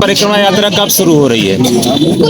परिक्रमा यात्रा कब शुरू हो रही है?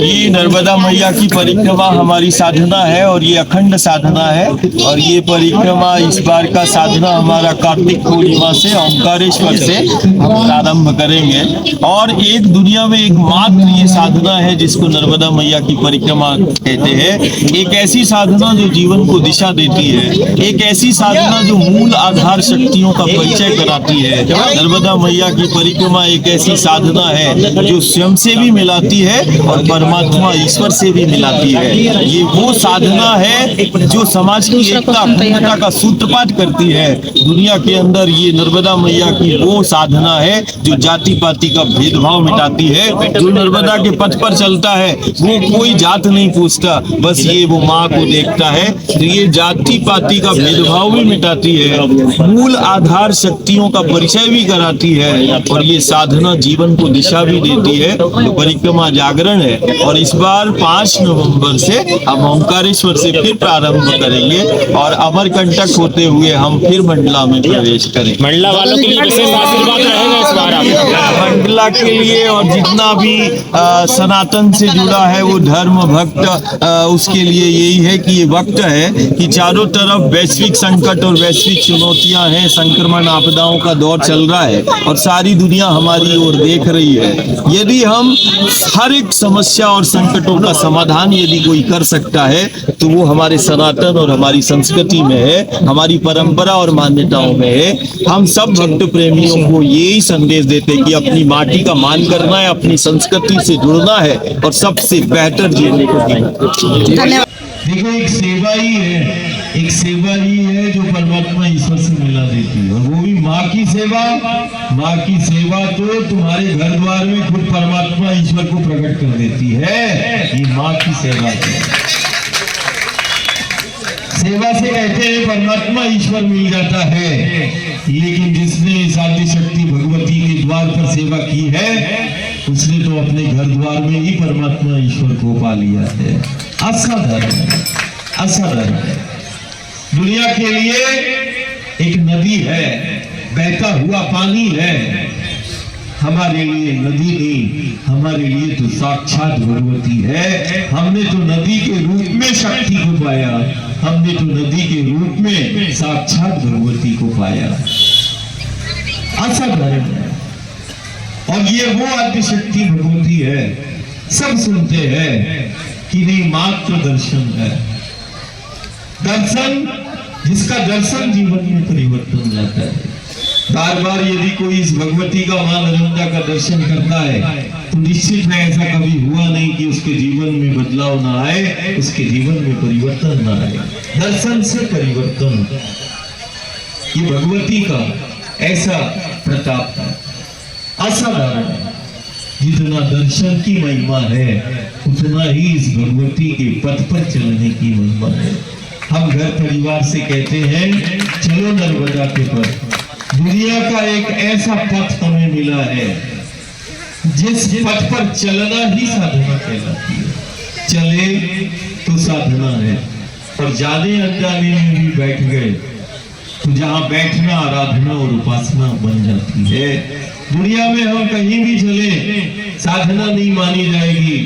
ये नर्मदा मैया की परिक्रमा हमारी साधना है और ये अखंड साधना है। और ये परिक्रमा इस बार का साधना हमारा कार्तिक पूर्णिमा से ओंकारेश्वर से हम प्रारंभ करेंगे। और एक दुनिया में एकमात्र ये साधना है जिसको नर्मदा मैया की परिक्रमा कहते हैं। एक ऐसी साधना जो जीवन को दिशा देती है, एक ऐसी साधना जो मूल आधार शक्तियों का परिचय कराती है। नर्मदा मैया की परिक्रमा एक ऐसी साधना है जो स्वयं से भी मिलाती है और परमात्मा ईश्वर से भी मिलाती है। ये वो साधना है जो समाज की एकता अखंडता का सूत्रपात करती है। दुनिया के अंदर ये नर्मदा मैया की वो साधना है जो जाति पाति का भेदभाव मिटाती है। जो नर्मदा के पथ पर चलता है वो कोई जात नहीं पूछता, बस ये वो माँ को देखता है। तो ये जाति पाति का भेदभाव भी मिटाती है, मूल आधार शक्तियों का परिचय भी कराती है और ये साधना जीवन को दिशा भी देती है। तो परिक्रमा जागरण है और इस बार 5 नवंबर से हम ओंकारेश्वर से फिर प्रारंभ करेंगे और अमरकंटक होते हुए हम फिर मंडला में प्रवेश करेंगे। मंडला वालों के लिए विशेष आशीर्वाद रहेगा इस बार आपका? मंडला के लिए और जितना भी सनातन से जुड़ा है वो धर्म भक्त, उसके लिए यही है कि ये वक्त है कि चारों तरफ वैश्विक संकट और वैश्विक चुनौतियां हैं, संक्रमण आपदाओं का दौर चल रहा है और सारी दुनिया हमारी ओर देख रही है। यदि हम हर एक समस्या और संकटों का समाधान यदि कोई कर सकता है तो वो हमारे सनातन और हमारी संस्कृति में है, हमारी परंपरा और मान्यताओं में है। हम सब भक्त प्रेमियों को यही संदेश देते कि अपनी माटी का मान करना है, अपनी संस्कृति से जुड़ना है और सबसे बेहतर जीने को धन्यवाद। देखो एक सेवा ही है जो परमात्मा ईश्वर से मिला देती है और वो भी माँ की सेवा। माँ की सेवा तो तुम्हारे घर द्वार में खुद परमात्मा ईश्वर को प्रकट कर देती है। ये माँ की सेवा है। सेवा से कहते हैं परमात्मा ईश्वर मिल जाता है, लेकिन जिसने साधी शक्ति भगवती के द्वार पर सेवा की है उसने तो अपने घर द्वार में ही परमात्मा ईश्वर को पा लिया है। असाधारण है। दुनिया के लिए एक नदी है, बहता हुआ पानी है। हमारे लिए नदी नहीं, हमारे लिए तो साक्षात भगवती है। हमने तो नदी के रूप में शक्ति को पाया, हमने तो नदी के रूप में साक्षात भगवती को पाया। असाधारण है। और ये वो आद्य शक्ति भगवती है। सब सुनते हैं कि नहीं, मात्र दर्शन है। दर्शन, जिसका दर्शन जीवन में परिवर्तन लाता है। बार बार यदि कोई इस भगवती का मां नर्मदा का दर्शन करता है तो निश्चित है ऐसा कभी हुआ नहीं कि उसके जीवन में बदलाव ना आए, उसके जीवन में परिवर्तन ना आए। दर्शन से परिवर्तन, ये भगवती का ऐसा प्रताप है। असाधारण है। जितना दर्शन की महिमा है उतना ही इस भगवती के पथ पर चलने की महिमा है। हम घर परिवार से कहते हैं चलो नर्मदा के पथ। दुनिया का एक ऐसा पथ हमें मिला है जिस पथ पर चलना ही साधना कहलाती है। चले तो साधना है और जाने अनजाने में भी बैठ गए तो जहां बैठना आराधना और उपासना बन जाती है। दुनिया में हम कहीं भी चले साधना नहीं मानी जाएगी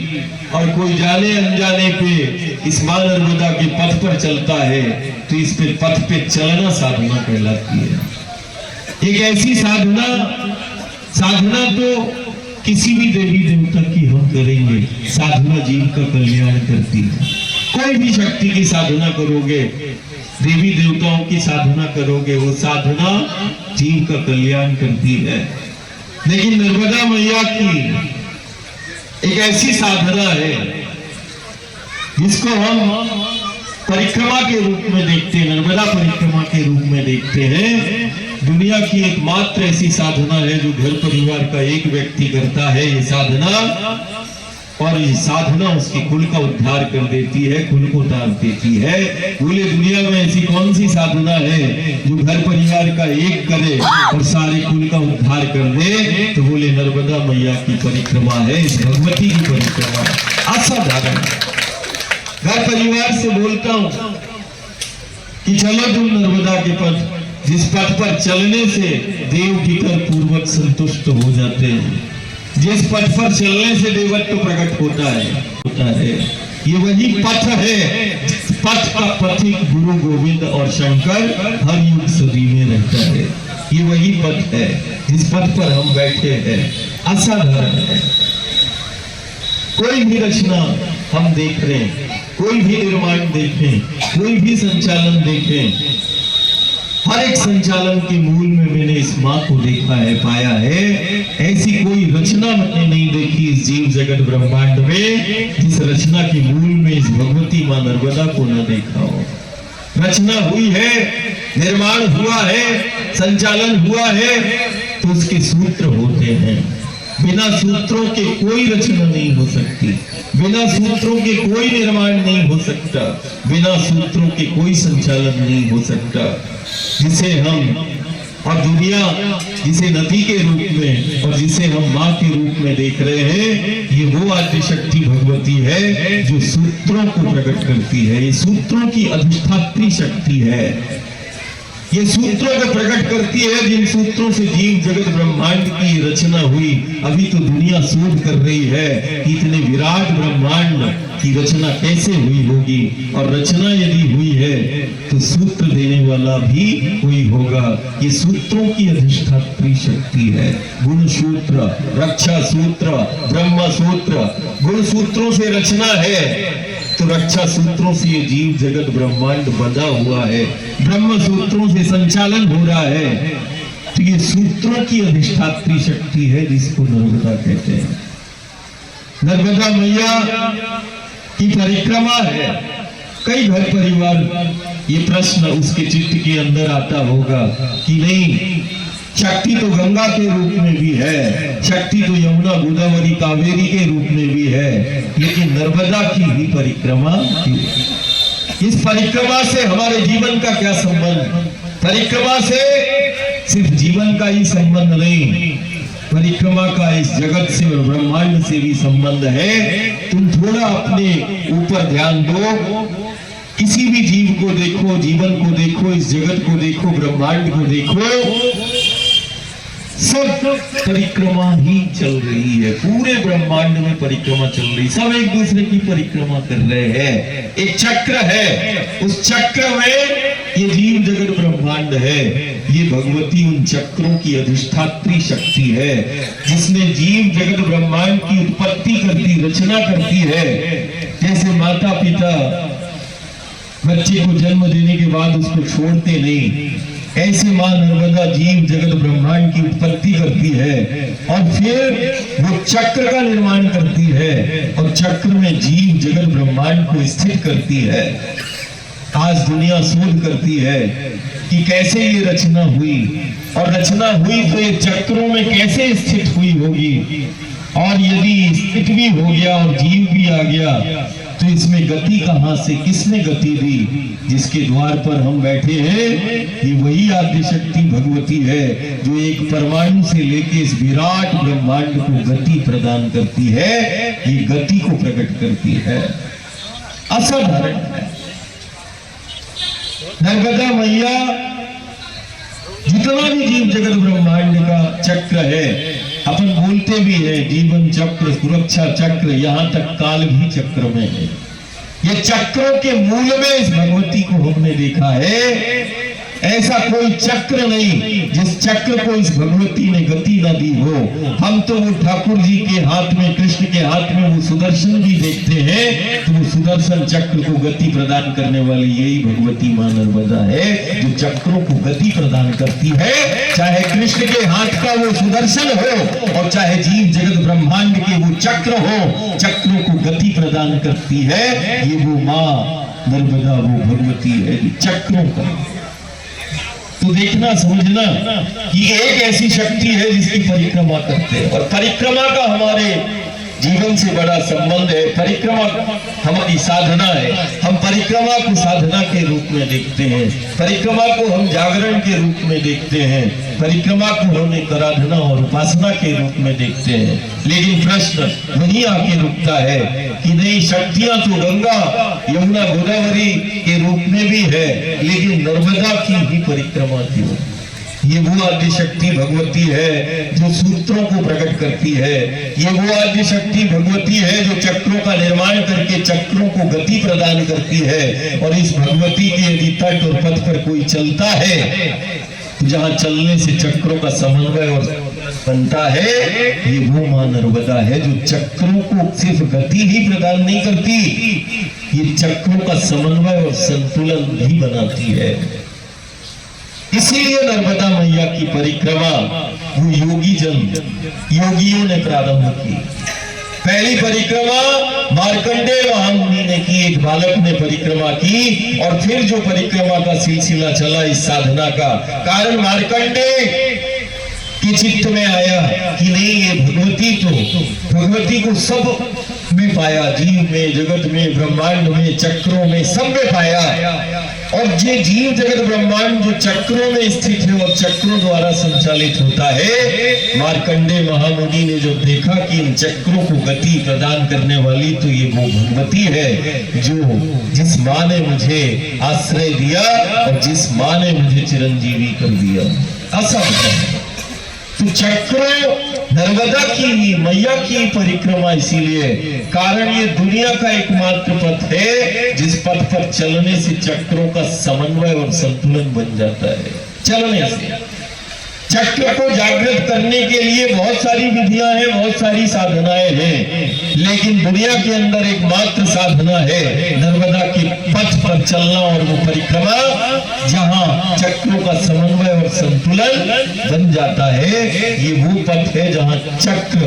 और कोई जाने अनजाने पे इस मां नर्मदा के पथ पर चलता है तो इस पे पथ पे चलना साधना कहलाती है। एक ऐसी साधना तो किसी भी देवी देवता की हम करेंगे, साधना जीव का कल्याण करती है। कोई भी शक्ति की साधना करोगे, देवी देवताओं की साधना करोगे, वो साधना जीव का कल्याण करती है। लेकिन नर्मदा मैया की एक ऐसी साधना है जिसको हम परिक्रमा के रूप में देखते हैं, नर्मदा परिक्रमा के रूप में देखते हैं। दुनिया की एकमात्र ऐसी साधना है जो घर परिवार का एक व्यक्ति करता है ये साधना, और ये साधना उसकी कुल का उद्धार कर देती है, कुल को उतार देती है। बोले दुनिया में ऐसी कौन सी साधना है जो घर परिवार का एक करे और सारे कुल का उद्धार कर दे? तो बोले नर्मदा मैया की परिक्रमा है, इस भगवती की परिक्रमा। असाधारण। घर परिवार से बोलता हूं कि चलो तुम नर्मदा के पथ, जिस पथ पर चलने से देव पितर पूर्वक संतुष्ट हो जाते हैं, जिस पथ पर चलने से देवत्व प्रकट होता है ये वही पथ है। पथ का पथिक गुरु गोविंद और शंकर हर युग सदी में रहता है। ये वही पथ है जिस पथ पर हम बैठे हैं। असाधारण है। कोई भी रचना हम देख रहे हैं, कोई भी निर्माण देखें, कोई भी संचालन देखें, हर एक संचालन के मूल में मैंने इस माँ को देखा है, पाया है। ऐसी कोई रचना मैंने नहीं देखी इस जीव जगत ब्रह्मांड में जिस रचना के मूल में इस भगवती माँ नर्मदा को न देखा हो। रचना हुई है, निर्माण हुआ है, संचालन हुआ है, तो उसके सूत्र होते हैं। बिना सूत्रों के कोई रचना नहीं हो सकती, बिना सूत्रों के कोई निर्माण नहीं हो सकता, बिना सूत्रों के कोई संचालन नहीं हो सकता। जिसे हम और दुनिया जिसे नदी के रूप में और जिसे हम माँ के रूप में देख रहे हैं, ये वो आद्य शक्ति भगवती है जो सूत्रों को प्रकट करती है। ये सूत्रों की अधिष्ठात्री शक्ति है। ये सूत्रों को प्रकट करती है जिन सूत्रों से जीव जगत ब्रह्मांड की रचना हुई। अभी तो दुनिया शोध कर रही है कि इतने विराट ब्रह्मांड की रचना कैसे हुई होगी, और रचना यदि हुई है तो सूत्र देने वाला भी कोई होगा। ये सूत्रों की अधिष्ठात्री शक्ति है। गुण सूत्र, रक्षा सूत्र, ब्रह्म सूत्र। गुण सूत्रों से रचना है तो रक्षा सूत्रों से ये जीव जगत ब्रह्मांड बंधा हुआ है। ब्रह्म सूत्रों से संचालन हो रहा है। तो ये सूत्रों की अधिष्ठात्री शक्ति है जिसको नर्मदा कहते हैं। नर्मदा मैया की परिक्रमा है। कई घर परिवार ये प्रश्न उसके चित्त के अंदर आता होगा कि नहीं, शक्ति तो गंगा के रूप में भी है, शक्ति तो यमुना गोदावरी कावेरी के रूप में भी है, लेकिन नर्मदा की भी परिक्रमा क्यों? इस परिक्रमा से हमारे जीवन का क्या संबंध? परिक्रमा से सिर्फ जीवन का ही संबंध नहीं, परिक्रमा का इस जगत से और ब्रह्मांड से भी संबंध है। तुम थोड़ा अपने ऊपर ध्यान दो। किसी भी जीव को देखो, जीवन को देखो, इस जगत को देखो, ब्रह्मांड को देखो, सब परिक्रमा ही चल रही है। पूरे ब्रह्मांड में परिक्रमा चल रही, सब एक दूसरे की परिक्रमा कर रहे हैं। एक चक्र है, उस चक्र में ये जीव जगत ब्रह्मांड है। ये भगवती उन चक्रों की अधिष्ठात्री शक्ति है जिसने जीव जगत ब्रह्मांड की उत्पत्ति करती, रचना करती है। जैसे माता पिता बच्चे को जन्म देने के बाद उसको छोड़ते नहीं, ऐसे मां नर्मदा जीव जगत ब्रह्मांड की उत्पत्ति करती है और फिर वो चक्र का निर्माण करती है और चक्र में जीव जगत ब्रह्मांड को स्थित करती है। आज दुनिया शोध करती है कि कैसे ये रचना हुई, और रचना हुई तो ये चक्रों में कैसे स्थित हुई होगी, और यदि स्थित भी हो गया और जीव भी आ गया तो इसमें गति कहां से, किसने गति दी? जिसके द्वार पर हम बैठे हैं ये वही आद्य शक्ति भगवती है जो एक परमाणु से लेके इस विराट ब्रह्मांड को गति प्रदान करती है। ये गति को प्रकट करती है। असाधारण है। नर्मदा मैया जितना भी जीव जगत ब्रह्मांड का चक्र है, अपन बोलते भी है जीवन चक्र, सुरक्षा चक्र, यहाँ तक काल भी चक्र में है। ये चक्रों के मूल में इस भगवती को हमने देखा है। ऐसा कोई चक्र नहीं जिस चक्र को इस भगवती ने गति न दी हो। हम तो वो ठाकुर जी के हाथ में, कृष्ण के हाथ में वो सुदर्शन भी देखते हैं, तो वो सुदर्शन चक्र को गति प्रदान करने वाली यही भगवती मां नर्मदा है जो चक्रों को गति प्रदान करती है। चाहे कृष्ण के हाथ का वो सुदर्शन हो और चाहे जीव जगत ब्रह्मांड के वो चक्र हो, चक्रों को गति प्रदान करती है। ये वो मां नर्मदा, वो भगवती है चक्रों का। तो देखना, समझना कि एक ऐसी शक्ति है जिसकी परिक्रमा करते हैं, और परिक्रमा का हमारे जीवन से बड़ा संबंध है। परिक्रमा हमारी साधना है। हम परिक्रमा को साधना के रूप में देखते हैं, परिक्रमा को हम जागरण के रूप में देखते हैं, परिक्रमा को हम एक आराधना और उपासना के रूप में देखते हैं। लेकिन प्रश्न वही आके रुकता है कि नहीं, शक्तियां तो गंगा यमुना गोदावरी के रूप में भी है, लेकिन नर्मदा की भी परिक्रमा क्यों? ये वो आदि शक्ति भगवती है जो सूत्रों को प्रकट करती है। ये वो आदि शक्ति भगवती है जो चक्रों का निर्माण करके चक्रों को गति प्रदान करती है। और इस भगवती के यदि तट और पथ पर कोई चलता है तो जहां चलने से चक्रों का समन्वय और बनता है, ये वो मां नर्मदा है जो चक्रों को सिर्फ गति ही प्रदान नहीं करती, ये चक्रों का समन्वय और संतुलन भी बनाती है। इसीलिए नर्मदा मैया की परिक्रमा वो योगी जन योगियों ने प्रारंभ की। पहली परिक्रमा मार्कंडेय महामुनि ने की, एक बालक ने परिक्रमा की। और फिर जो परिक्रमा का सिलसिला चला इस साधना का, कारण मार्कंडेय के चित्त में आया कि नहीं, ये भगवती को सब में पाया, जीव में, जगत में, ब्रह्मांड में, चक्रों में, सब में पाया। और ये जीव जगत ब्रह्मांड जो चक्रों में स्थित है और चक्रों द्वारा संचालित होता है, मार्कंडेय महामुनि ने जब देखा कि इन चक्रों को गति प्रदान करने वाली तो ये वो भगवती है जो जिस माँ ने मुझे आश्रय दिया और जिस माँ ने मुझे चिरंजीवी कर दिया, ऐसा होता है। तो चक्रों नर्मदा की मैया की परिक्रमा इसीलिए, कारण ये दुनिया का एकमात्र पथ है जिस पथ पर चलने से चक्रों का समन्वय और संतुलन बन जाता है। चलने से चक्र को जागृत करने के लिए बहुत सारी विधियां हैं, बहुत सारी साधनाएं हैं, लेकिन दुनिया के अंदर एकमात्र साधना है नर्मदा के पथ पर चलना और वो परिक्रमा जहां चक्रों का समन्वय और संतुलन बन जाता है। ये वो पथ है जहां चक्र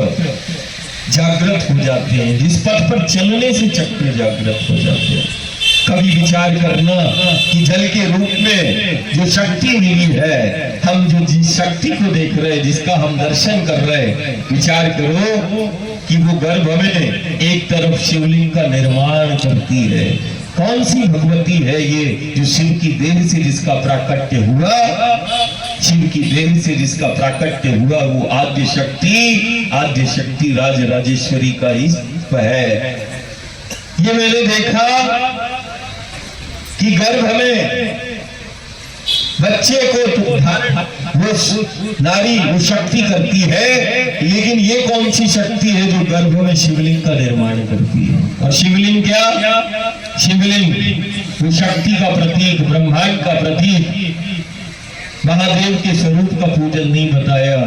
जागृत हो जाते हैं, जिस पथ पर चलने से चक्र जागृत हो जाते हैं। कभी विचार करना कि जल के रूप में जो शक्ति मिली है, हम जो जिस शक्ति को देख रहे हैं, जिसका हम दर्शन कर रहे हैं, विचार करो कि वो गर्भ में एक तरफ शिवलिंग का निर्माण करती है। कौन सी भगवती है ये जो शिव की देह से जिसका प्राकट्य हुआ, शिव की देह से जिसका प्राकट्य हुआ, वो आद्य शक्ति राज राजेश्वरी का ही है। ये मैंने देखा कि गर्भ में बच्चे को वो नारी वो शक्ति करती है, लेकिन ये कौन सी शक्ति है जो गर्भ में शिवलिंग का निर्माण करती है। और शिवलिंग क्या, शिवलिंग वो शक्ति का प्रतीक, ब्रह्मांड का प्रतीक। महादेव के स्वरूप का पूजन नहीं बताया,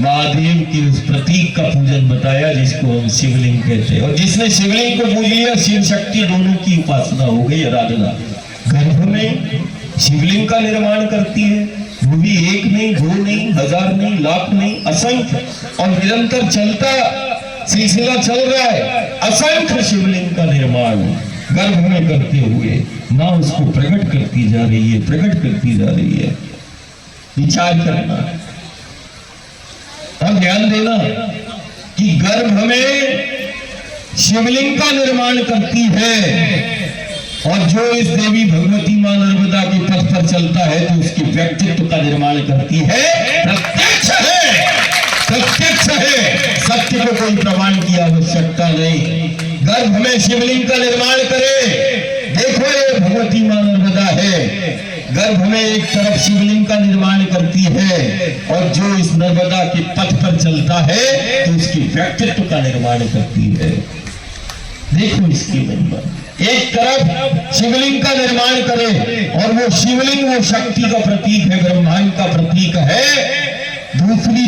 महादेव के उस प्रतीक का पूजन बताया जिसको हम शिवलिंग कहते हैं। और जिसने शिवलिंग को पूज लिया, शिव शक्ति दोनों की उपासना हो गई, आराधना। गर्भ में शिवलिंग का निर्माण करती है, वो भी एक नहीं, दो नहीं, हजार नहीं, लाख नहीं, असंख्य, और निरंतर चलता सिलसिला चल रहा है। असंख्य शिवलिंग का निर्माण गर्भ में करते हुए मां उसको प्रकट करती जा रही है, प्रकट करती जा रही है। विचार करना और ध्यान देना कि गर्भ में शिवलिंग का निर्माण करती है, और जो इस देवी भगवती मां नर्मदा के पथ पर चलता है तो उसके व्यक्तित्व का निर्माण करती है। प्रत्यक्ष है, प्रत्यक्ष है, सत्य को कोई प्रमाण की आवश्यकता नहीं। गर्भ में शिवलिंग का निर्माण करे, देखो ये भगवती मां नर्मदा है, गर्भ में एक तरफ शिवलिंग का निर्माण करती है, और जो इस नर्मदा के पथ पर चलता है तो उसके व्यक्तित्व का निर्माण करती है। देखो इसकी महिमा, एक तरफ शिवलिंग का निर्माण करे, और वो शिवलिंग वो शक्ति का प्रतीक है, ब्रह्मांड का प्रतीक है। दूसरी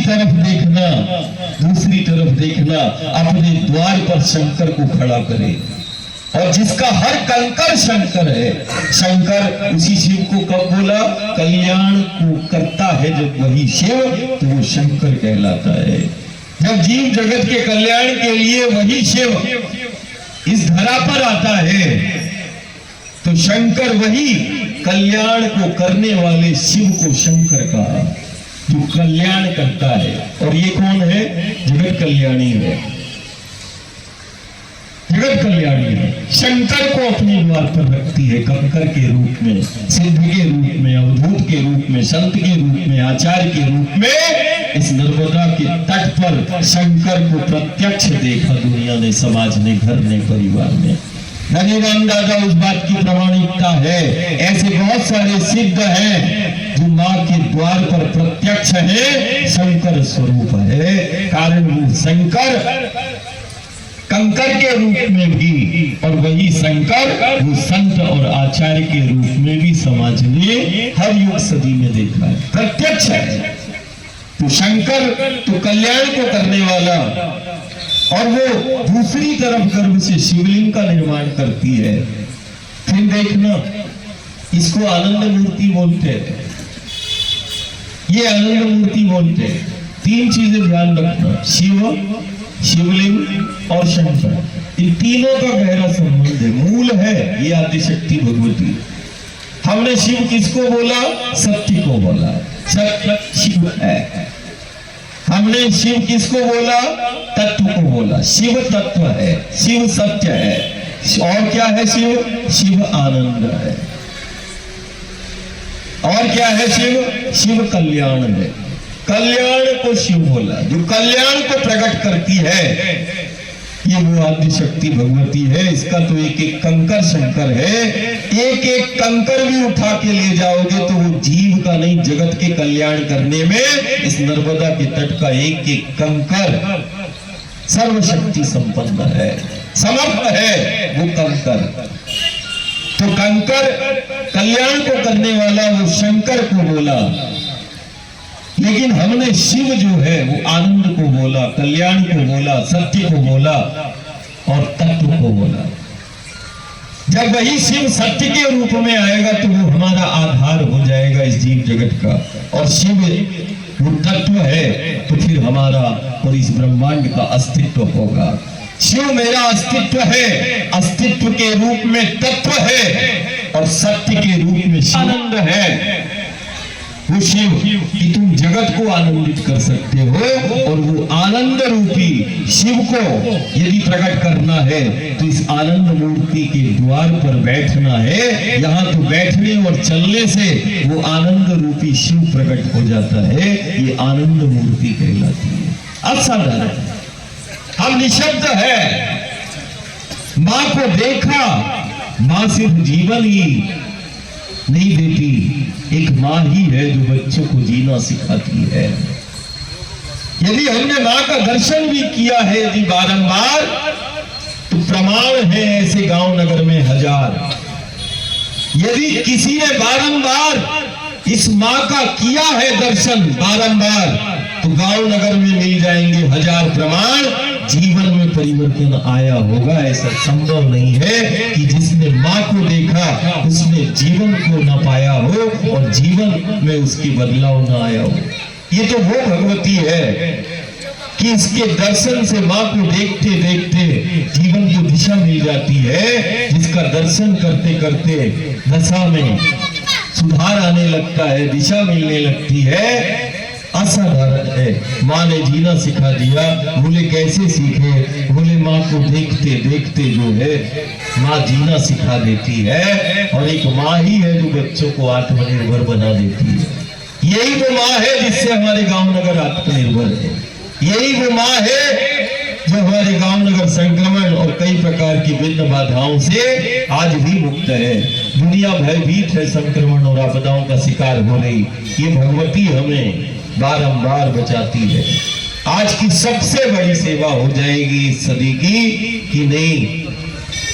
तरफ देखना अपने द्वार पर शंकर को खड़ा करे, और जिसका हर कंकर शंकर है। शंकर उसी शिव को कब बोला, कल्याण को करता है जब वही शिव, तो वो शंकर कहलाता है। जब जीव जगत के कल्याण के लिए वही शिव इस धरा पर आता है, तो शंकर वही कल्याण को करने वाले शिव को शंकर कहा, जो कल्याण करता है। और ये कौन है, जगत कल्याणी है, जगत कल्याणी है। शंकर को अपने द्वार पर रखती है, कंकर के रूप में, सिद्ध के रूप में, अवधूत के रूप में, संत के रूप में, आचार्य के रूप में। इस नर्मदा के तट पर शंकर को प्रत्यक्ष देखा दुनिया ने, समाज ने, घर ने, परिवार ने। रघुराम दादा उस बात की प्रमाणिकता है। ऐसे बहुत सारे सिद्ध हैं जो माँ के द्वार पर प्रत्यक्ष है, शंकर स्वरूप है। कारण वो शंकर कंकर के रूप में भी और वही शंकर वो संत और आचार्य के रूप में भी समाज ने हर युग सदी में देखा है, प्रत्यक्ष है। तो शंकर तो कल्याण को करने वाला, और वो दूसरी तरफ गर्भ से शिवलिंग का निर्माण करती है। फिर देखना, इसको आनंद मूर्ति बोलते हैं, ये आनंद मूर्ति बोलते हैं। तीन चीजें ध्यान रखना, शिव, शिवलिंग और शंकर, इन तीनों का गहरा संबंध है, मूल है ये आदिशक्ति भगवती। हमने शिव किसको बोला? सत्य को बोला, सत्य शिव है। हमने शिव किसको बोला? तत्व को बोला। शिव तत्व है, शिव सत्य है। और क्या है शिव? शिव आनंद है। और क्या है शिव? शिव कल्याण है। कल्याण को शिव बोला, जो कल्याण को प्रकट करती है, ये वो आदिशक्ति भगवती है। इसका तो एक एक कंकर शंकर है। एक एक कंकर भी उठा के ले जाओगे तो वो जीव का नहीं, जगत के कल्याण करने में इस नर्मदा के तट का एक एक कंकर सर्वशक्ति संपन्न है, समर्थ है वो कंकर। तो कंकर कल्याण को करने वाला वो शंकर को बोला, लेकिन हमने शिव जो है वो आनंद को बोला, कल्याण को बोला, सत्य को बोला और तत्व को बोला। जब वही शिव सत्य के रूप में आएगा तो वो हमारा आधार हो जाएगा इस जीव जगत का, और शिव वो तत्व है तो फिर हमारा और इस ब्रह्मांड का अस्तित्व होगा। शिव मेरा अस्तित्व है, अस्तित्व के रूप में तत्व है, और सत्य के रूप में आनंद है। वो शिव कि तुम जगत को आनंदित कर सकते हो, और वो आनंद रूपी शिव को यदि प्रकट करना है तो इस आनंद मूर्ति के द्वार पर बैठना है। यहाँ तो बैठने और चलने से वो आनंद रूपी शिव प्रकट हो जाता है। ये आनंद मूर्ति कहलाती है। असाधारण, हम निशब्द है। माँ को देखा, माँ सिर्फ जीवन ही नहीं देती, एक माँ ही है जो बच्चों को जीना सिखाती है। यदि हमने माँ का दर्शन भी किया है यदि बारंबार, तो प्रमाण है ऐसे गांव नगर में हजार। यदि किसी ने बारंबार इस माँ का किया है दर्शन बारंबार, तो गांव नगर में मिल जाएंगे हजार प्रमाण। जीवन में परिवर्तन आया होगा, ऐसा संभव नहीं है कि जिसने माँ को देखा उसने जीवन को न पाया हो और जीवन में उसकी बदलाव न आया हो। ये तो वो भगवती है कि इसके दर्शन से माँ को देखते देखते जीवन को दिशा मिल जाती है, जिसका दर्शन करते करते दशा में सुधार आने लगता है, दिशा मिलने लगती है। असाधारण है। माँ ने जीना सिखा दिया। बोले कैसे सीखे? बोले माँ को देखते देखते जो है माँ जीना सिखा देती है, और एक माँ ही है जो बच्चों को आत्मनिर्भर बना देती है। यही वो माँ है जिससे हमारे गांव नगर आत्मनिर्भर है। यही वो माँ है जो हमारे गांव नगर संक्रमण और कई प्रकार की विघ्न बाधाओं से आज भी मुक्त है। दुनिया भयभीत है, संक्रमण और आपदाओं का शिकार हो रही। ये भगवती हमें बारंबार बचाती है। आज की सबसे बड़ी सेवा हो जाएगी इस सदी की कि नहीं।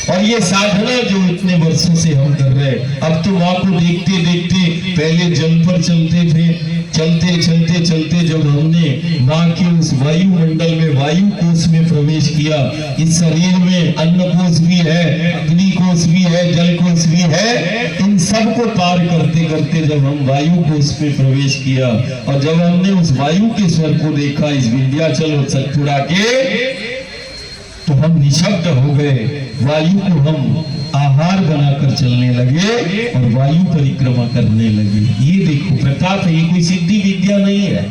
और ये साधना जो इतने वर्षों से हम कर रहे हैं, अब तो माँ को देखते देखते पहले जल पर चलते थे, चलते चलते चलते जब हमने माँ के उस वायुमंडल में, वायु कोष में प्रवेश किया, इस शरीर में अन्न कोष भी है, अग्नि कोष भी है, जल कोष भी है, इन सब को पार करते करते जब हम वायु कोष में प्रवेश किया और जब हमने उस वायु के स्वर को देखा इस विंध्याचल और सतपुड़ा के, तो हम निशब्द हो गए। वायु को हम आहार बनाकर चलने लगे और वायु परिक्रमा करने लगे। ये देखो प्रताप है, ये कोई सिद्धि विद्या नहीं है,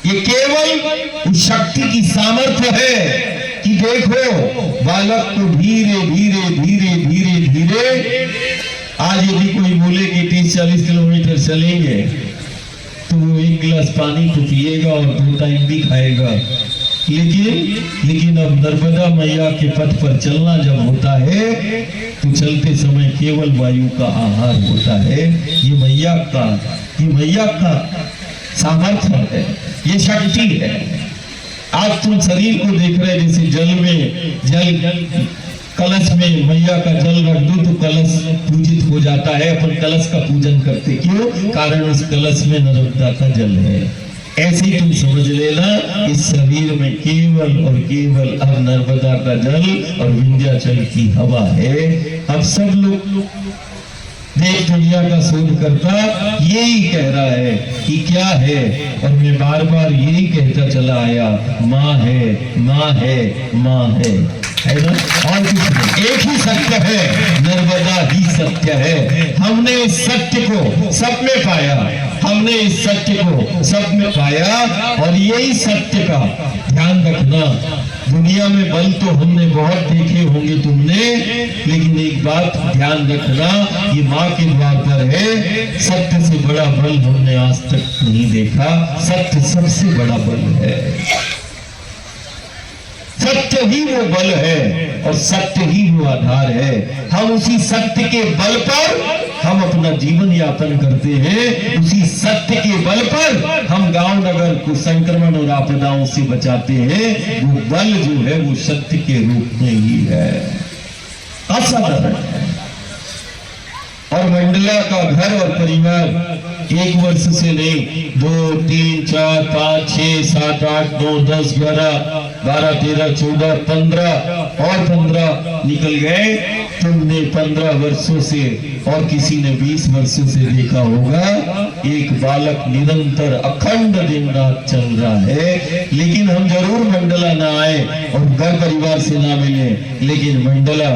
ये केवल उस शक्ति की सामर्थ्य है कि देखो बालक को धीरे धीरे धीरे धीरे धीरे, आज यदि कोई बोले कि 30-40 किलोमीटर चलेंगे तो वो 1 गिलास पानी तो पिएगा और 2 टाइम भी खाएगा, लेकिन अब नर्मदा मैया के पथ पर चलना जब होता है तो चलते समय केवल वायु का आहार होता है। ये मैया का सामर्थ्य है, ये शक्ति है। आज तुम शरीर को देख रहे जैसे जल कलश में मैया का जल रख दो तो कलश पूजित हो जाता है। अपन कलश का पूजन करते क्यों? कारण उस कलश में नर्मदा का जल है। ऐसे ही तुम समझ लेना इस शरीर में केवल और केवल अब नर्मदा का जल और विंध्याचल की हवा है। अब सब लोग देश दुनिया का शोधकर्ता यही कह रहा है कि क्या है, और मैं बार बार यही कहता चला आया, माँ है, माँ है, माँ है ना। और कुछ नहीं, एक ही सत्य है, नर्मदा ही सत्य है। हमने इस सत्य को सब में पाया, हमने इस सत्य को सब में पाया, और यही सत्य का ध्यान रखना। दुनिया में बल तो हमने बहुत देखे होंगे तुमने, लेकिन एक बात ध्यान रखना, ये माँ के द्वार पर है। सत्य से बड़ा बल हमने आज तक नहीं देखा। सत्य सबसे बड़ा बल है, सत्य ही वो बल है और सत्य ही वो आधार है। हम उसी सत्य के बल पर हम अपना जीवन यापन करते हैं, उसी सत्य के बल पर हम गांव नगर को संक्रमण और आपदाओं से बचाते हैं। वो बल जो है वो सत्य के रूप में ही है, असाधारण है। और मंडला का घर और परिवार 1 वर्ष से नहीं, 2, 3, 4, 5, 6, 7, 8, 9, 10, 11, 12, 13, 14, 15 और 15 निकल गए। तुमने 15 वर्षों से और किसी ने 20 वर्षों से देखा होगा, एक बालक निरंतर अखंड दिन रात चल रहा है। लेकिन हम जरूर मंडला ना आए और घर परिवार से ना मिले, लेकिन मंडला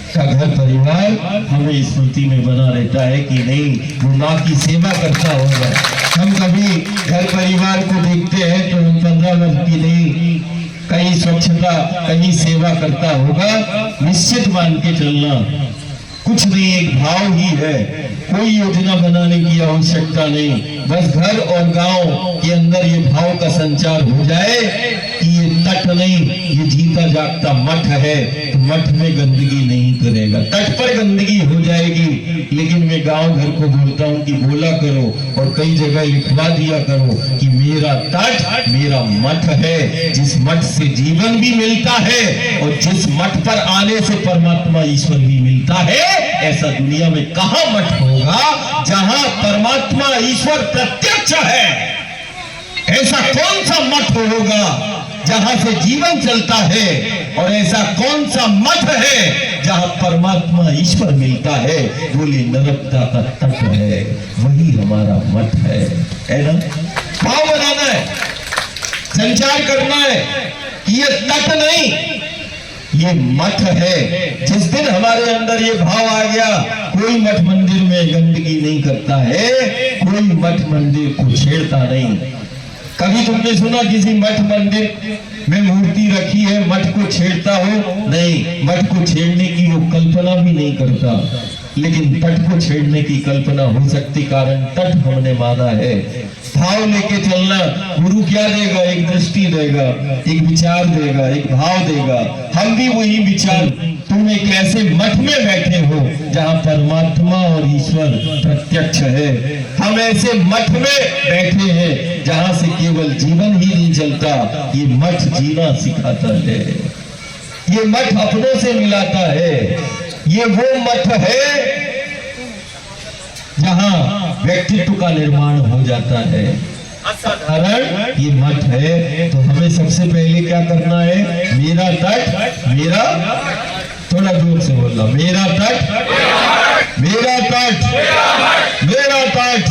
का घर परिवार हमें स्मृति में बना रहता है कि नहीं, वो माँ की सेवा करता होगा। हम कभी घर परिवार को देखते हैं तो हम 15 वर्ष की नहीं, कहीं स्वच्छता, कहीं सेवा करता होगा। निश्चित मान के चलना, कुछ नहीं, एक भाव ही है। कोई योजना बनाने की आवश्यकता नहीं, बस घर और गांव के अंदर ये भाव का संचार हो जाए कि ये तट नहीं, ये जीता जागता मठ है, तो मठ में गंदगी नहीं करेगा। तट पर गंदगी हो जाएगी, लेकिन मैं गांव घर को बोलता हूँ कि बोला करो और कई जगह लिखवा दिया करो कि मेरा तट मेरा मठ है, जिस मठ से जीवन भी मिलता है और जिस मठ पर आने से परमात्मा ईश्वर भी मिलता है। ऐसा दुनिया में कहां मठ होगा जहां परमात्मा ईश्वर प्रत्यक्ष है? ऐसा कौन सा मठ होगा जहां से जीवन चलता है? और ऐसा कौन सा मठ है जहां परमात्मा ईश्वर मिलता है? बोले नर्मदा का तट है, वही हमारा मठ है ना। भाव बनाना है, संचार करना है कि ये तट नहीं, ये मठ है। जिस दिन हमारे अंदर ये भाव आ गया, कोई मठ मंदिर में गंदगी नहीं करता है, कोई मठ मंदिर को छेड़ता नहीं। कभी तुमने सुना किसी मठ मंदिर में मूर्ति रखी है, मठ को छेड़ता हो? नहीं, मठ को छेड़ने की वो कल्पना भी नहीं करता, लेकिन तट को छेड़ने की कल्पना हो सकती, कारण तट हमने माना है। भाव लेके चलना, गुरु क्या देगा? एक दृष्टि देगा, एक विचार देगा, एक भाव देगा। हम भी वही विचार, तुम एक ऐसे मठ में बैठे हो जहां परमात्मा और ईश्वर प्रत्यक्ष है। हम ऐसे मठ में बैठे हैं जहां से केवल जीवन ही नहीं चलता, ये मठ जीना सिखाता है, ये मठ अपनों से मिलाता है। ये वो मठ है जहां व्यक्तित्व का निर्माण हो जाता है। कारण ये मठ है, तो हमें सबसे पहले क्या करना है? मेरा तट मेरा, थोड़ा जोर से बोलना, मेरा तट मेरा तट मेरा तट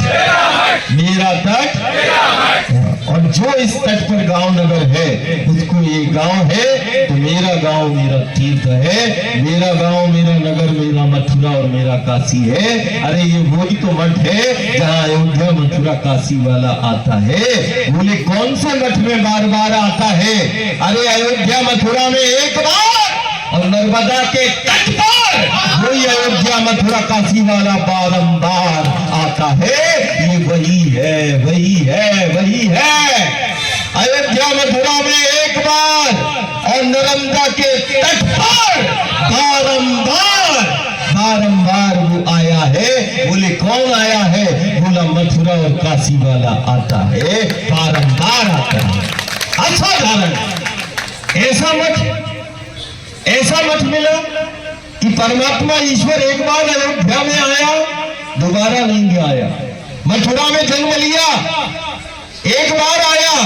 मेरा तट। और जो इस तट पर गांव नगर है उसको ये गांव है तो मेरा गांव मेरा तीर्थ है, मेरा गांव मेरा नगर मेरा मथुरा और मेरा काशी है। अरे ये वही तो मठ है जहां अयोध्या मथुरा काशी वाला आता है। बोले कौन से मठ में बार बार आता है? अरे अयोध्या मथुरा में एक बार और नर्मदा के तट पर वही अयोध्या मथुरा काशी वाला बारंबार आता है। ये वही है, वही है, वही है। अयोध्या मथुरा में एक बार और नर्मदा के तट पर बारंबार वो आया है। बोले कौन आया है? बोला मथुरा और काशी वाला आता है, बारंबार आता है। असाधारण ऐसा मत मिला कि परमात्मा ईश्वर एक बार अयोध्या में आया, दोबारा नहीं आया। मथुरा में जन्म लिया, एक बार आया,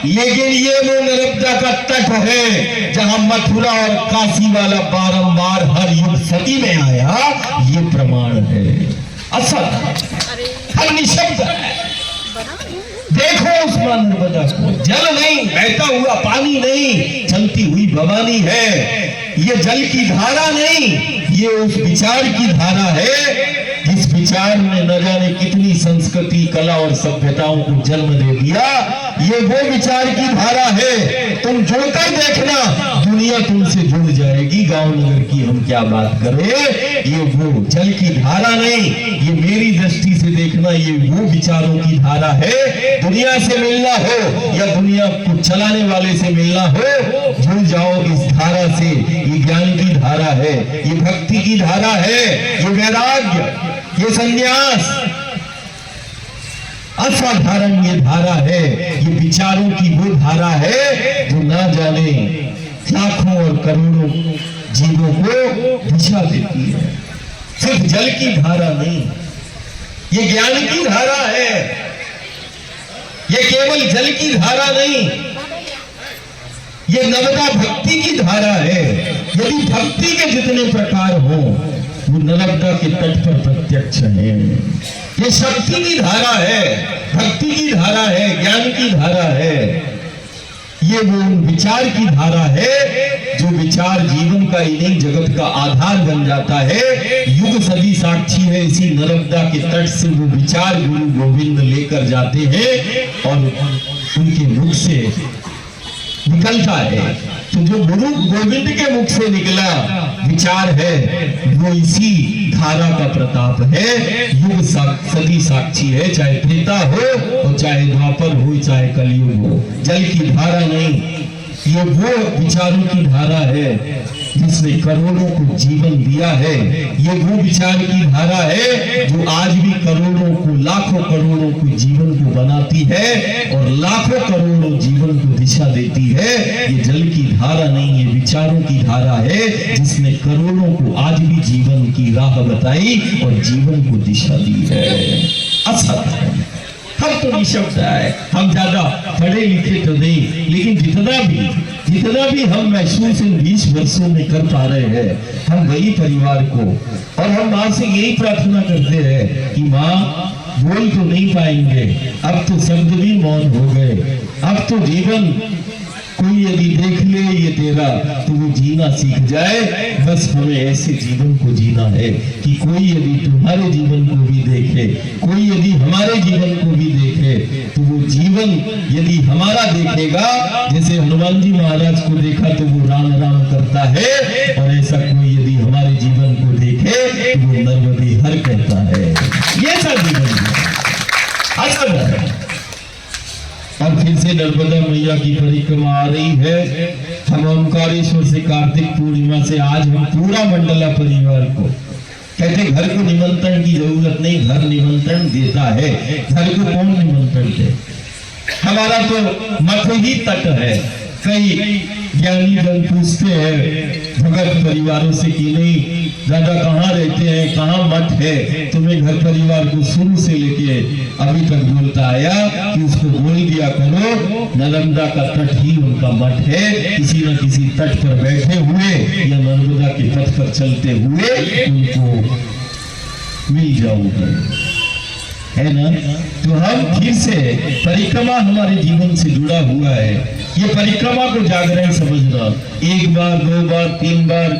लेकिन ये वो नर्मदा का तट है जहां मथुरा और काशी वाला बारंबार हर युग सदी में आया। ये प्रमाण है, असल निशब्द है। देखो उस मां नर्मदा को, जल नहीं, बहता हुआ पानी नहीं, चलती हुई भवानी है। ये जल की धारा नहीं, ये उस विचार की धारा है जिस विचार ने न जाने कितनी संस्कृति, कला और सभ्यताओं को जन्म दे दिया। ये वो विचार की धारा है, तुम जुड़कर देखना, दुनिया तुमसे जुड़ जाएगी। गांव नगर की हम क्या बात करें, ये वो जल की धारा नहीं, ये मेरी दृष्टि से देखना, ये वो विचारों की धारा है। दुनिया से मिलना हो या दुनिया को चलाने वाले से मिलना हो, जुड़ जाओ इस धारा से। ये ज्ञान की धारा है, ये भक्ति की धारा है, ये वैराग्य, ये संन्यास, असाधारण ये धारा है। ये विचारों की वो धारा है जो ना जाने लाखों और करोड़ों जीवों को दिशा देती है। सिर्फ जल की धारा नहीं, ये ज्ञान की धारा है। ये केवल जल की धारा नहीं, ये नर्मदा भक्ति की धारा है। यदि भक्ति के जितने प्रकार हो, वो नर्मदा के तट पर प्रत्यक्ष है। ये शक्ति की धारा है, भक्ति की धारा है, ज्ञान की धारा है। ये वो विचार की धारा है जो विचार जीवन का ही नहीं जगत का आधार बन जाता है। युग सदी साक्षी है, इसी नर्मदा के तट से वो विचार गुरु गोविंद लेकर जाते हैं और उनके मुख से निकलता है। तो जो गुरु गोविंद के मुख से निकला विचार है, वो इसी धारा का प्रताप है। युग सदी साक्षी है, चाहे त्रेता हो और चाहे द्वापर हो, चाहे कलयुग हो। जल की धारा नहीं, ये वो विचारों की धारा है जिसने करोड़ों को जीवन दिया है। ये वो विचार की धारा है जो आज भी करोड़ों को, लाखों करोड़ों को जीवन को बनाती है और लाखों करोड़ों जीवन को दिशा देती है। ये जल की धारा नहीं, ये विचारों की धारा है जिसने करोड़ों को आज भी जीवन की राह बताई और जीवन को दिशा दी है। असाधारण। हम तो निशब्द है, हम ज्यादा पढ़े लिखे तो नहीं, लेकिन जितना भी हम महसूस इन 20 वर्षों में कर पा रहे हैं, हम वही परिवार को, और हम माँ से यही प्रार्थना करते हैं कि माँ बोल तो नहीं पाएंगे, अब तो शब्द भी मौन हो गए, अब तो जीवन कोई यदि देख ले ये तेरा तो वो जीना सीख जाए। बस हमें ऐसे जीवन को जीना है कि कोई यदि तुम्हारे जीवन को भी देखे, कोई यदि हमारे जीवन को भी देखे, तो वो जीवन यदि हमारा देखेगा, जैसे हनुमान जी महाराज को देखा तो वो राम राम करता है, और ऐसा कोई यदि हमारे जीवन को देखे तो वो नर्मदे हर कहता है। ये सब जीवन है। और फिर से नर्मदा मैया की परिक्रमा आ रही है। हम ओंकारेश्वर से कार्तिक पूर्णिमा से आज हम पूरा मंडला परिवार को कहते, घर को निमंत्रण की जरूरत नहीं, घर निमंत्रण देता है। घर को कौन निमंत्रण दे? हमारा तो मठ ही तट है। कई ज्ञानी जन पूछते हैं भगत परिवारों से कि नहीं दादा कहाँ रहते हैं, कहाँ मठ है? तुम्हें घर परिवार को शुरू से लेके अभी तक बोलता आया कि उसको बोल दिया करो, नर्मदा का तट ही उनका मठ है। किसी न किसी तट पर बैठे हुए या नर्मदा के पथ पर चलते हुए उनको मिल जाओगे, है ना? तो हम फिर से परिक्रमा हमारे जीवन से जुड़ा हुआ है। ये परिक्रमा को जागरण समझना, एक बार, 2 बार, 3 बार,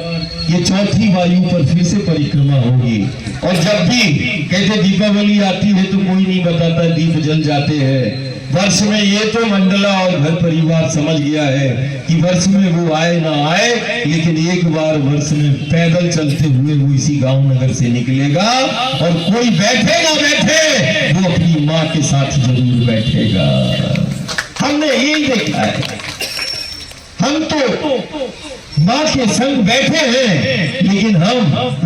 ये चौथी वायु पर फिर से परिक्रमा होगी। और जब भी कहते दीपावली आती है तो कोई नहीं बताता दीप जल जाते हैं। वर्ष में ये तो मंडला और घर परिवार समझ गया है कि वर्ष में वो आए ना आए, लेकिन एक बार वर्ष में पैदल चलते हुए वो इसी गांव नगर से निकलेगा, और कोई बैठे ना बैठे वो अपनी माँ के साथ जरूर बैठेगा। हमने यही देखा है। हम तो माँ के संग बैठे हैं, लेकिन हम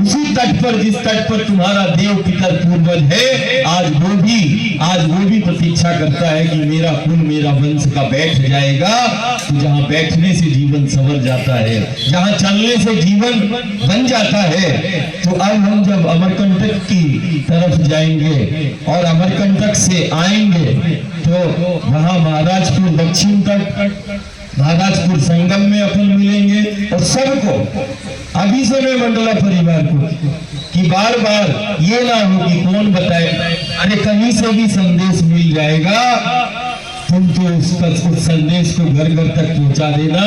उसी तट पर, जिस तट पर तुम्हारा देव पितर पूर्वज है, आज वो भी प्रतीक्षा करता है कि मेरा कुल, मेरा वंश का बैठ जाएगा। तो जहाँ बैठने से जीवन संवर जाता है, जहाँ चलने से जीवन बन जाता है, तो अब हम जब अमरकंटक की तरफ जाएंगे और अमरकंटक से आएंगे तो वहाँ महाराजपुर दक्षिण तट, महाराजपुर संगम में अपन मिलेंगे। और सबको अभी से मैं मंडला परिवार को कि बार बार ये ना हो कि कौन बताए, अरे कहीं से भी संदेश मिल जाएगा, तुम तो उस संदेश को घर घर तक पहुंचा देना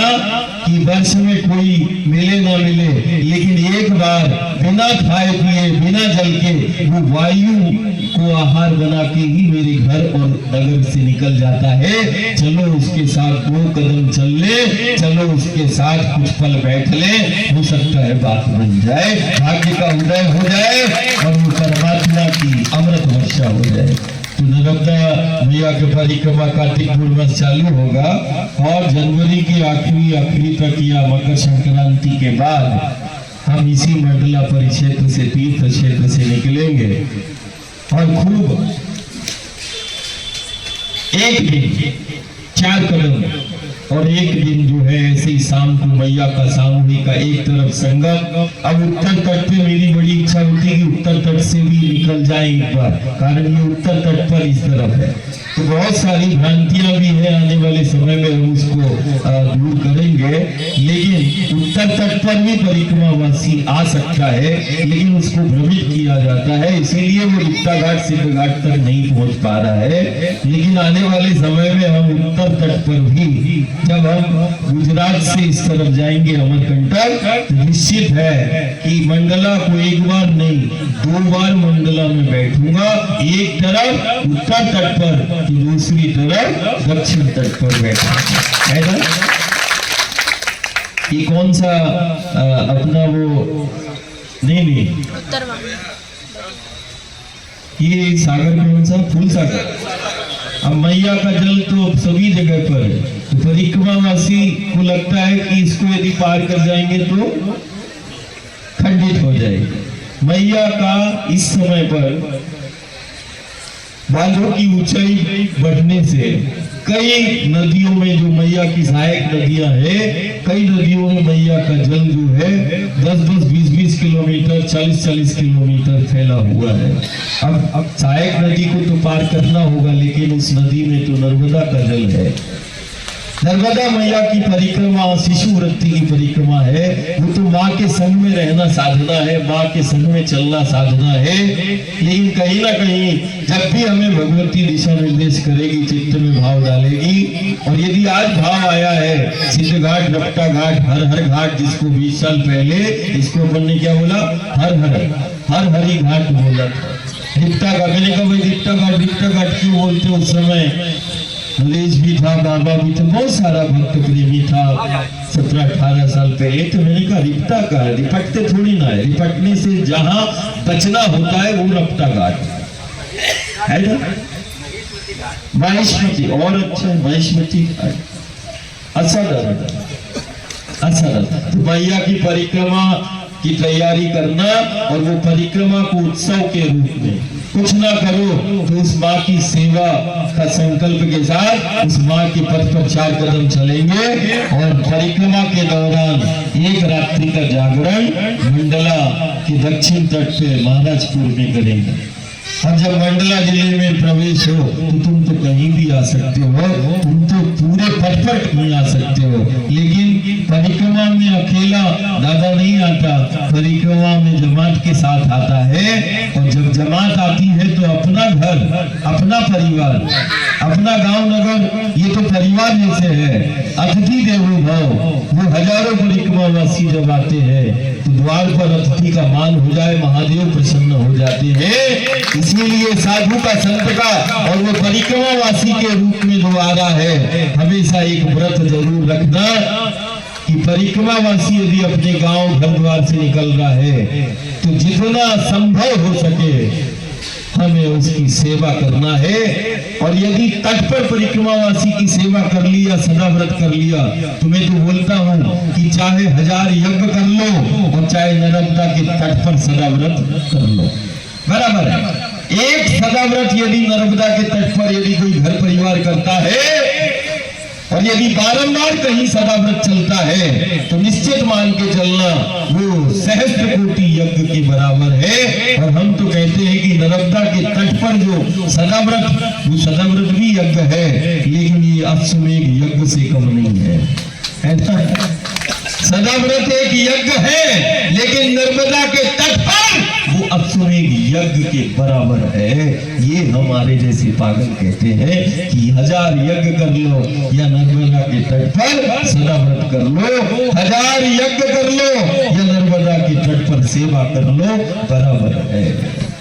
कि वर्ष में कोई मिले ना मिले, लेकिन एक बार बिना खाए पिए, बिना जल के वो वायु को आहार बना के ही मेरे घर और नगर से निकल जाता है। चलो उसके साथ 2 कदम चल ले, चलो उसके साथ कुछ पल बैठ ले, हो सकता है बात बन जाए, भाग्य का उदय हो जाए और वो परमात्मा की अमृत वर्षा हो जाए। तो नर्मदा मैया के परिक्रमा कार्तिक पूर्णिमा चालू होगा और जनवरी के आखिरी तक या मकर संक्रांति के बाद हम इसी मंडला परिक्षेत्र से, तीर्थ क्षेत्र से निकलेंगे और खूब एक दिन 4 कदम और एक दिन जो है ऐसे ही शाम को मैया का सामूहिक का एक तरफ संगम। अब उत्तर तट पे मेरी बड़ी इच्छा होती है कि उत्तर तट से भी निकल जाए एक बार, कारण ये उत्तर तट पर इस तरफ है तो बहुत सारी भ्रांतियां भी है, आने वाले समय में हम उसको दूर करेंगे। लेकिन उत्तर तट पर भी परिक्रमावासी आ सकता है, लेकिन उसको भ्रमित किया जाता है, इसीलिए वो रिप्ता घाट सिद्ध घाट तक नहीं पहुंच पा रहा है। लेकिन आने वाले समय में हम उत्तर तट पर भी, जब हम गुजरात से इस तरफ जाएंगे अमरकंटक, तो निश्चित है कि मंडला को एक बार नहीं 2 बार मंडला में बैठूंगा, एक तरफ उत्तर तट पर तो दूसरी तरफ दक्षिण तट पर बैठा है ना। ये कौन सा अपना वो नहीं ये सागर कौन सा, फूल सागर। अब मैया का जल तो सभी जगह पर है, तो परिक्रमावासी को लगता है कि इसको यदि पार कर जाएंगे तो खंडित हो जाएगी। मैया का इस समय पर बांधों की ऊंचाई बढ़ने से कई नदियों में, जो मैया की सहायक नदियां हैं, कई नदियों में मैया का जल जो है 10-10, 20-20 किलोमीटर, 40-40 किलोमीटर फैला हुआ है। अब सहायक नदी को तो पार करना होगा, लेकिन उस नदी में तो नर्मदा का जल है। नर्मदा मैया की परिक्रमा शिशु वृत्ति की परिक्रमा है, वो तो माँ के संग में रहना साधना है, माँ के संग में चलना साधना है। लेकिन कहीं ना कहीं जब भी हमें भगवती दिशा निर्देश करेगी, चित्त में भाव डालेगी, और यदि आज भाव आया है सिद्ध घाट, रपटा घाट, हर हर घाट, जिसको 20 साल पहले इसको अपन ने क्या बोला, हर हरी घाट बोला था। रिप्ता घाट, मैंने कहा भाई रिप्ता घाट क्यों बोलते, उस समय नलेश भी था, बाबा भी था, बहुत सारा भक्त प्रेमी था 17-18 साल पहले। तो मैंने कहा रिप्ता का है, रिपटते थोड़ी ना है, रिपटने से जहां बचना होता है वो रपटा घाट है ना। महेशमती और अच्छा, महेशमती असर। तो मैया की परिक्रमा की तैयारी करना, और वो परिक्रमा को उत्सव के रूप में, कुछ ना करो तो उस माँ की सेवा का संकल्प के साथ उस माँ के पथ पर 4 कदम चलेंगे, और परिक्रमा के दौरान एक रात्रि का जागरण मंडला के दक्षिण तट पे महाराजपुर में करेंगे। और जब मंडला जिले में प्रवेश हो तो तुम तो कहीं भी आ सकते हो, तुम तो पूरे पथ पर नहीं आ सकते हो, लेकिन परिक्रमा में अकेला दादा नहीं आता, परिक्रमा में जमात के साथ आता है। और जब जमात आती है तो अपना घर, अपना परिवार, अपना गांव नगर, ये तो परिवार जैसे है। अतिथि देवो भव, वो हजारों परिक्रमावासी जब आते हैं तो द्वार पर अतिथि का मान हो जाए, महादेव प्रसन्न हो जाते हैं। इसीलिए साधु का, संत का, और वो परिक्रमावासी के रूप में जो आ रहा है, हमेशा एक व्रत जरूर रखना कि परिक्रमावासी यदि अपने गांव घर द्वार से निकल रहा है तो जितना संभव हो सके हमें उसकी सेवा करना है। और यदि तट पर परिक्रमावासी की सेवा कर लिया, सदा व्रत कर लिया, तो मैं तो बोलता हूँ कि चाहे 1000 यज्ञ कर लो और चाहे नर्मदा के तट पर सदा व्रत कर लो, बराबर है। एक सदा व्रत यदि नर्मदा के तट पर यदि कोई घर परिवार करता है और यदि बारंबार कहीं सदा व्रत चलता है, तो निश्चित मान के चलना वो सहस्त्र कोटि यज्ञ के बराबर है। और हम तो कहते हैं कि नर्मदा के तट पर जो सदा व्रत, वो सदा व्रत भी यज्ञ है, लेकिन ये अश्वमेघ यज्ञ से कम नहीं है ना? सदा व्रत एक यज्ञ है, लेकिन नर्मदा के तट पर वो अश्वमेघ यज्ञ के बराबर है। ये हमारे जैसे पागल कहते हैं कि 1000 यज्ञ कर लो या नर्मदा के तट पर सदा व्रत कर लो, 1000 यज्ञ कर लो या नर्मदा के तट पर सेवा कर लो, बराबर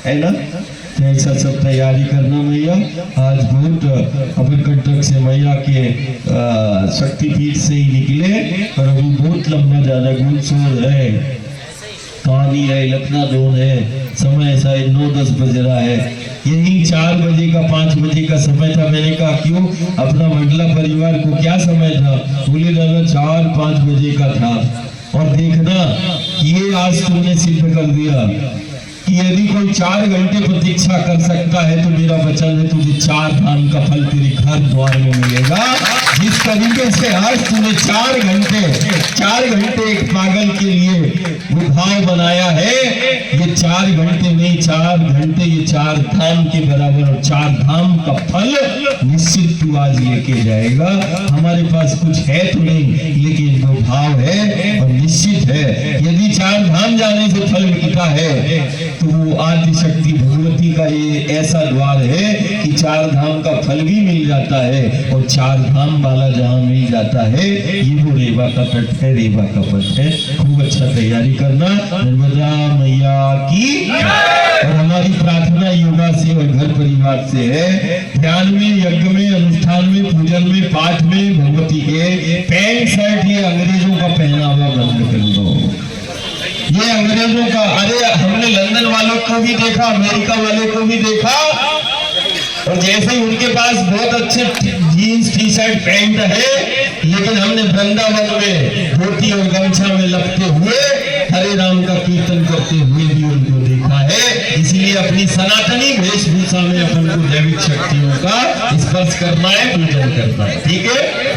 है ना? तो ऐसा सब तैयारी करना मैया। आज बहुत अमरकंटक से मैया के शक्तिपीठ से ही निकले, और अभी बहुत लंबा जाना, गुलसोर है, कहानी है, लखना दोन है, समय शायद 9-10 बज रहा है। यही 4 बजे का 5 बजे का समय था। मैंने कहा क्यों, अपना मंडला परिवार को क्या समय था? बोले दादा 4-5 बजे का था। और देखना ये आज तुमने सिद्ध कर दिया कि यदि कोई 4 घंटे प्रतीक्षा कर सकता है, तो मेरा वचन है तुझे 4 धाम का फल तेरे घर द्वार में मिलेगा। जिस तरीके से आज तूने 4 घंटे एक पागल के लिए वो भाव बनाया है, ये 4 घंटे नहीं, 4 घंटे ये 4 धाम के बराबर, और 4 धाम का फल निश्चित तू आज लेके जाएगा। हमारे पास कुछ है तो नहीं, लेकिन वो भाव है और निश्चित है। यदि 4 धाम जाने से फल मिलता है, तो वो आदि शक्ति भगवती का ये ऐसा द्वार है कि 4 धाम का फल भी मिल जाता है, और 4 धाम वाला जहाँ मिल जाता है, ये वो रेवा का तट है, रेवा का पट है। खूब अच्छा तैयारी करना। नर्मदा मैया की। और हमारी प्रार्थना योगा से और घर परिवार से है, ध्यान में, यज्ञ में, अनुष्ठान में, पूजन में, पाठ में भगवती के पैंट शर्ट ये अंग्रेजों का पहनावा बंद कर दो। ये अंग्रेजों का, अरे हमने लंदन वालों को भी देखा, अमेरिका वाले को भी देखा, और जैसे ही उनके पास बहुत अच्छे जीन्स, टी शर्ट, पैंट है, लेकिन हमने वृंदावन में धोती और गमछा में लपटे हुए हरे राम का कीर्तन करते हुए भी उनको देखा है। इसलिए अपनी सनातनी वेशभूषा में अपन को दैविक शक्तियों का स्पर्श करना है, पूजन करना है। ठीक है।